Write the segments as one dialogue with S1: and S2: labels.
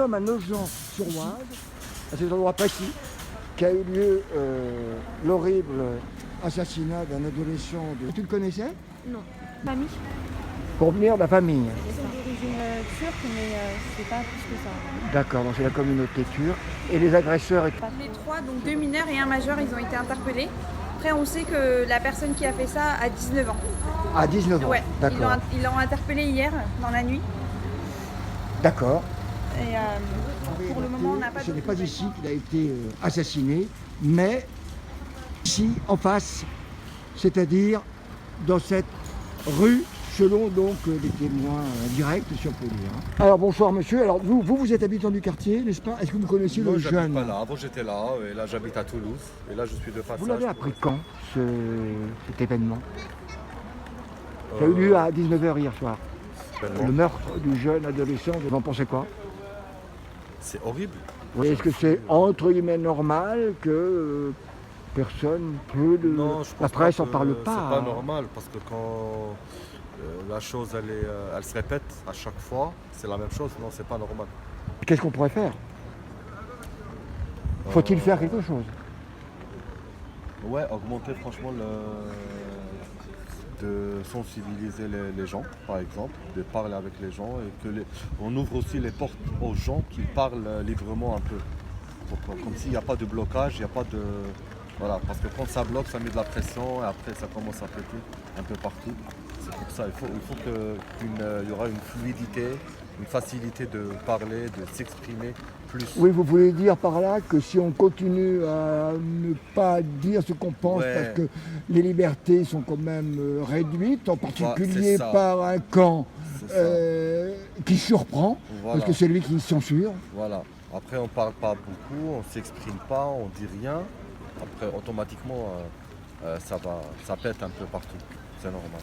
S1: Comme à Nogent-sur-Oise, à cet endroit précis, qu'a eu lieu l'horrible assassinat d'un adolescent. Tu le connaissais?
S2: Non. Famille.
S1: Pour venir de la famille.
S2: Ils sont d'origine turque, mais c'est pas plus que ça.
S1: D'accord, donc c'est la communauté turque. Et les agresseurs étaient...
S3: Les trois, donc 2 mineurs et un majeur, ils ont été interpellés. Après, on sait que la personne qui a fait ça a 19 ans.
S1: À 19 ans.
S3: Ouais,
S1: D'accord.
S3: ils l'ont interpellé hier, dans la nuit.
S1: D'accord.
S3: Et pour le moment, on n'a pas de...
S1: Ce n'est pas ici qu'il a été assassiné, mais ici, en face, c'est-à-dire dans cette rue, selon donc les témoins directs, si on peut dire. Alors bonsoir monsieur, alors vous êtes habitant du quartier, n'est-ce pas? Est-ce que vous connaissez le
S4: j'habite
S1: jeune?
S4: pas là. Avant j'étais là, et là j'habite à Toulouse. Et là je suis de passage.
S1: Vous l'avez appris quand, cet événement? Ça a eu lieu à 19h hier soir. Le meurtre du jeune adolescent, vous en pensez quoi?
S4: C'est horrible.
S1: Oui, est-ce que c'est entre guillemets normal que personne peut...
S4: Non, je pense
S1: la presse
S4: pas
S1: n'en
S4: que
S1: parle pas.
S4: C'est pas normal parce que quand la chose elle se répète à chaque fois, c'est la même chose. Non, c'est pas normal.
S1: Qu'est-ce qu'on pourrait faire? Faut-il faire quelque chose?
S4: Ouais, augmenter franchement de sensibiliser les gens, par exemple, de parler avec les gens et que on ouvre aussi les portes aux gens qui parlent librement un peu. Comme s'il n'y a pas de blocage, il n'y a pas de... Voilà, parce que quand ça bloque, ça met de la pression et après ça commence à péter un peu partout. C'est pour ça, il faut qu'il y aura une fluidité, une facilité de parler, de s'exprimer plus.
S1: Oui, vous voulez dire par là que si on continue à ne pas dire ce qu'on pense,
S4: Ouais.
S1: parce que les libertés sont quand même réduites, en particulier
S4: c'est ça.
S1: par un camp
S4: C'est ça.
S1: qui surprend,
S4: Voilà.
S1: parce que c'est lui qui censure.
S4: Voilà. Après, on parle pas beaucoup, on s'exprime pas, on dit rien. Après, automatiquement, ça pète un peu partout. C'est normal.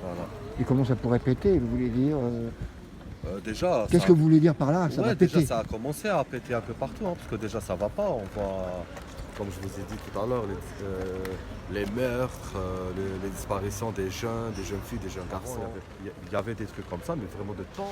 S4: Voilà.
S1: Et comment ça pourrait péter, vous voulez dire
S4: Déjà,
S1: Qu'est-ce que vous voulez dire par là? Ça va
S4: déjà,
S1: péter.
S4: ça a commencé à péter un peu partout, hein, parce que déjà, ça va pas. On voit, comme je vous ai dit tout à l'heure, les meurtres, les disparitions des jeunes filles, des jeunes garçons. Il y avait des trucs comme ça, mais vraiment de temps.